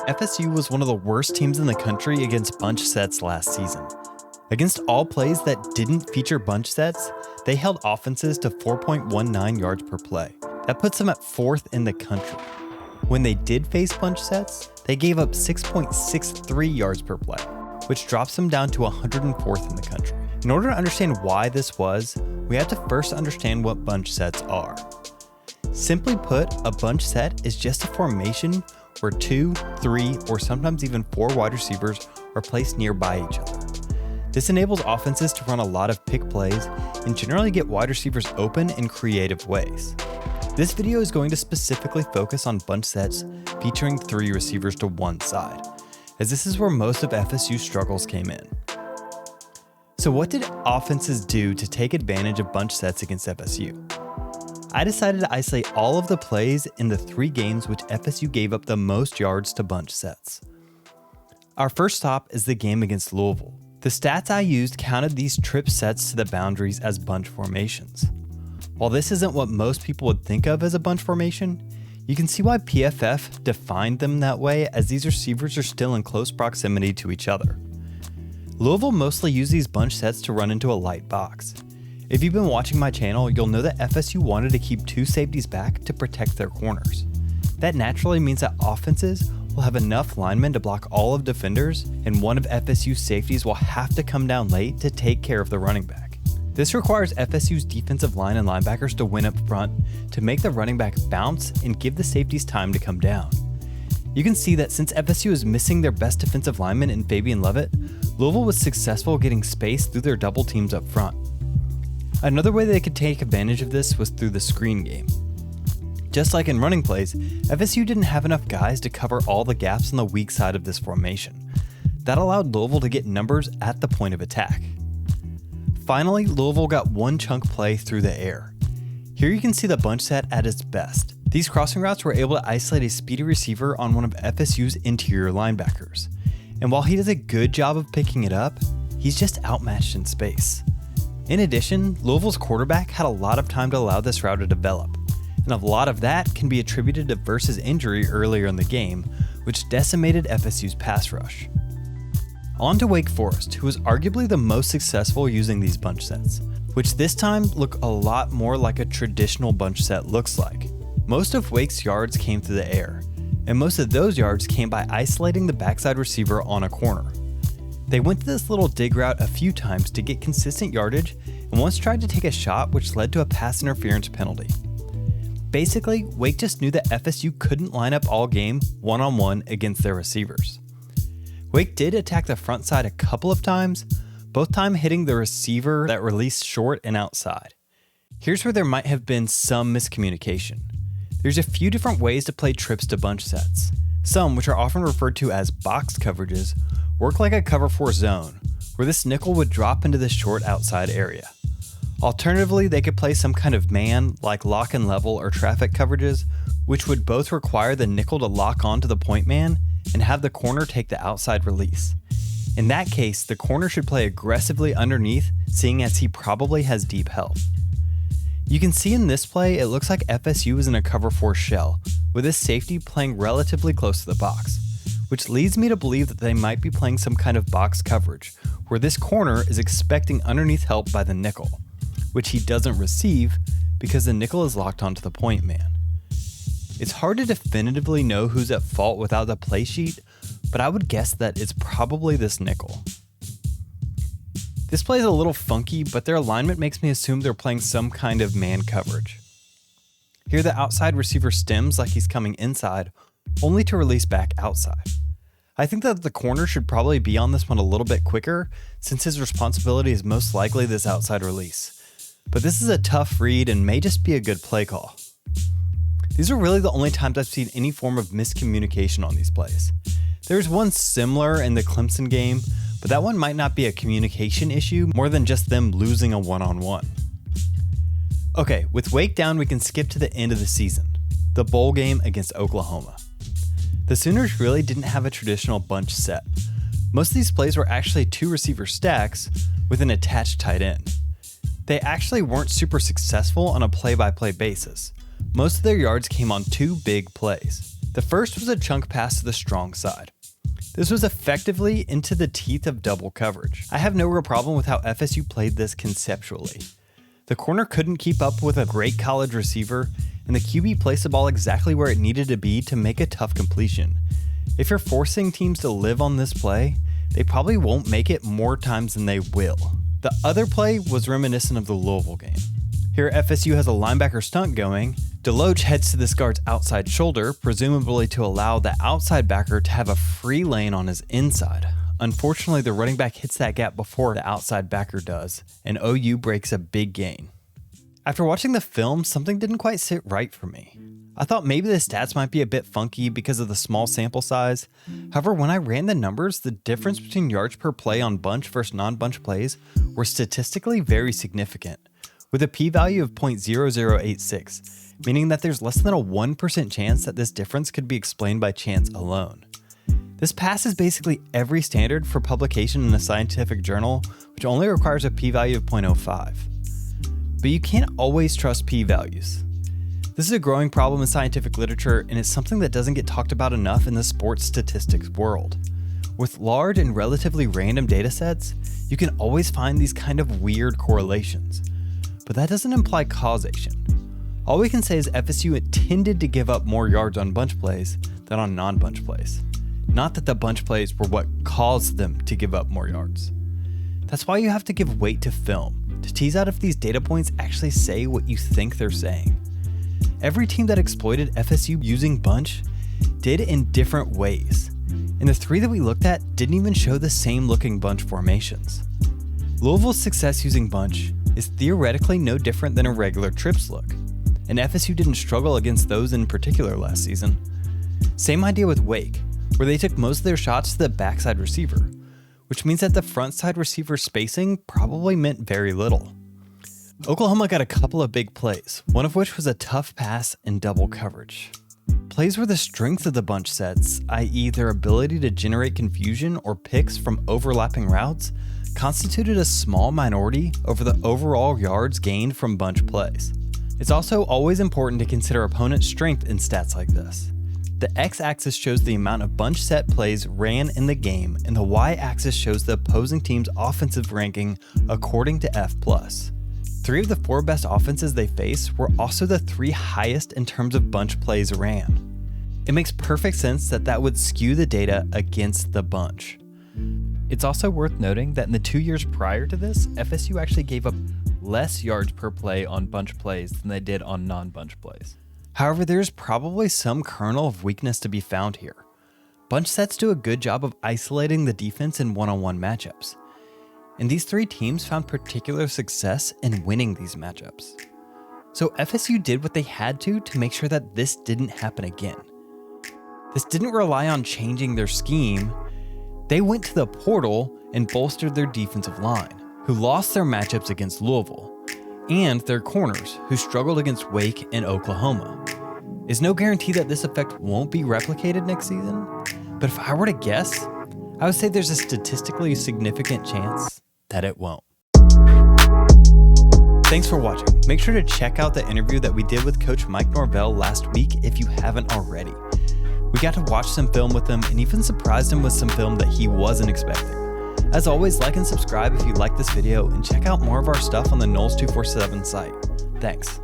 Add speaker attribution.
Speaker 1: FSU was one of the worst teams in the country against bunch sets last season. Against all plays that didn't feature bunch sets, they held offenses to 4.19 yards per play. That puts them at 4th in the country. When they did face bunch sets, they gave up 6.63 yards per play, which drops them down to 104th in the country. In order to understand why this was, we have to first understand what bunch sets are. Simply put, a bunch set is just a formation where 2, 3, or sometimes even 4 wide receivers are placed nearby each other. This enables offenses to run a lot of pick plays and generally get wide receivers open in creative ways. This video is going to specifically focus on bunch sets featuring 3 receivers to one side, as this is where most of FSU's struggles came in. So what did offenses do to take advantage of bunch sets against FSU? I decided to isolate all of the plays in the 3 games which FSU gave up the most yards to bunch sets. Our first stop is the game against Louisville. The stats I used counted these trip sets to the boundaries as bunch formations. While this isn't what most people would think of as a bunch formation, you can see why PFF defined them that way, as these receivers are still in close proximity to each other. Louisville mostly used these bunch sets to run into a light box. If you've been watching my channel, you'll know that FSU wanted to keep 2 safeties back to protect their corners. That naturally means that offenses will have enough linemen to block all of defenders, and one of FSU's safeties will have to come down late to take care of the running back. This requires FSU's defensive line and linebackers to win up front to make the running back bounce and give the safeties time to come down. You can see that since FSU is missing their best defensive lineman in Fabian Lovett, Louisville was successful getting space through their double teams up front. Another way they could take advantage of this was through the screen game. Just like in running plays, FSU didn't have enough guys to cover all the gaps on the weak side of this formation. That allowed Louisville to get numbers at the point of attack. Finally, Louisville got one chunk play through the air. Here you can see the bunch set at its best. These crossing routes were able to isolate a speedy receiver on one of FSU's interior linebackers. And while he does a good job of picking it up, he's just outmatched in space. In addition, Louisville's quarterback had a lot of time to allow this route to develop, and a lot of that can be attributed to Verse's injury earlier in the game, which decimated FSU's pass rush. On to Wake Forest, who was arguably the most successful using these bunch sets, which this time look a lot more like a traditional bunch set looks like. Most of Wake's yards came through the air, and most of those yards came by isolating the backside receiver on a corner. They went to this little dig route a few times to get consistent yardage, and once tried to take a shot which led to a pass interference penalty. Basically, Wake just knew that FSU couldn't line up all game one-on-one against their receivers. Wake did attack the front side a couple of times, both times hitting the receiver that released short and outside. Here's where there might have been some miscommunication. There's a few different ways to play trips to bunch sets. Some, which are often referred to as box coverages, work like a cover 4 zone, where this nickel would drop into the short outside area. Alternatively, they could play some kind of man, like lock and level or traffic coverages, which would both require the nickel to lock onto the point man and have the corner take the outside release. In that case, the corner should play aggressively underneath, seeing as he probably has deep help. You can see in this play, it looks like FSU is in a cover 4 shell, with this safety playing relatively close to the box, which leads me to believe that they might be playing some kind of box coverage, where this corner is expecting underneath help by the nickel, which he doesn't receive because the nickel is locked onto the point man. It's hard to definitively know who's at fault without the play sheet, but I would guess that it's probably this nickel. This play is a little funky, but their alignment makes me assume they're playing some kind of man coverage. Here the outside receiver stems like he's coming inside, only to release back outside. I think that the corner should probably be on this one a little bit quicker, since his responsibility is most likely this outside release. But this is a tough read and may just be a good play call. These are really the only times I've seen any form of miscommunication on these plays. There's one similar in the Clemson game, but that one might not be a communication issue more than just them losing a one-on-one. Okay, with Wake down, we can skip to the end of the season, the bowl game against Oklahoma. The Sooners really didn't have a traditional bunch set. Most of these plays were actually 2 receiver stacks with an attached tight end. They actually weren't super successful on a play-by-play basis. Most of their yards came on 2 big plays. The first was a chunk pass to the strong side. This was effectively into the teeth of double coverage. I have no real problem with how FSU played this conceptually. The corner couldn't keep up with a great college receiver, and the QB placed the ball exactly where it needed to be to make a tough completion. If you're forcing teams to live on this play, they probably won't make it more times than they will. The other play was reminiscent of the Louisville game. Here FSU has a linebacker stunt going. Deloach heads to this guard's outside shoulder, presumably to allow the outside backer to have a free lane on his inside. Unfortunately, the running back hits that gap before the outside backer does, and OU breaks a big gain. After watching the film, something didn't quite sit right for me. I thought maybe the stats might be a bit funky because of the small sample size. However, when I ran the numbers, the difference between yards per play on bunch versus non-bunch plays were statistically very significant, with a p-value of 0.0086, meaning that there's less than a 1% chance that this difference could be explained by chance alone. This passes basically every standard for publication in a scientific journal, which only requires a p-value of 0.05. But you can't always trust p-values. This is a growing problem in scientific literature, and it's something that doesn't get talked about enough in the sports statistics world. With large and relatively random data sets, you can always find these kind of weird correlations. But that doesn't imply causation. All we can say is FSU intended to give up more yards on bunch plays than on non-bunch plays. Not that the bunch plays were what caused them to give up more yards. That's why you have to give weight to film, to tease out if these data points actually say what you think they're saying. Every team that exploited FSU using bunch did in different ways, and the three that we looked at didn't even show the same looking bunch formations. Louisville's success using bunch is theoretically no different than a regular trips look, and FSU didn't struggle against those in particular last season. Same idea with Wake, where they took most of their shots to the backside receiver, which means that the front side receiver spacing probably meant very little. Oklahoma got a couple of big plays, one of which was a tough pass in double coverage. Plays were the strength of the bunch sets, i.e. their ability to generate confusion or picks from overlapping routes, constituted a small minority over the overall yards gained from bunch plays. It's also always important to consider opponent strength in stats like this. The x-axis shows the amount of bunch set plays ran in the game, and the y-axis shows the opposing team's offensive ranking according to F+. 3 of the 4 best offenses they faced were also the 3 highest in terms of bunch plays ran. It makes perfect sense that that would skew the data against the bunch. It's also worth noting that in the 2 years prior to this, FSU actually gave up less yards per play on bunch plays than they did on non-bunch plays. However, there's probably some kernel of weakness to be found here. Bunch sets do a good job of isolating the defense in one-on-one matchups, and these 3 teams found particular success in winning these matchups. So FSU did what they had to make sure that this didn't happen again. This didn't rely on changing their scheme. They went to the portal and bolstered their defensive line, who lost their matchups against Louisville, and their corners, who struggled against Wake and Oklahoma. It's no guarantee that this effect won't be replicated next season, but if I were to guess, I would say there's a statistically significant chance that it won't. Thanks for watching. Make sure to check out the interview that we did with Coach Mike Norvell last week if you haven't already. We got to watch some film with him and even surprised him with some film that he wasn't expecting. As always, like and subscribe if you like this video, and check out more of our stuff on the Noles 247 site. Thanks.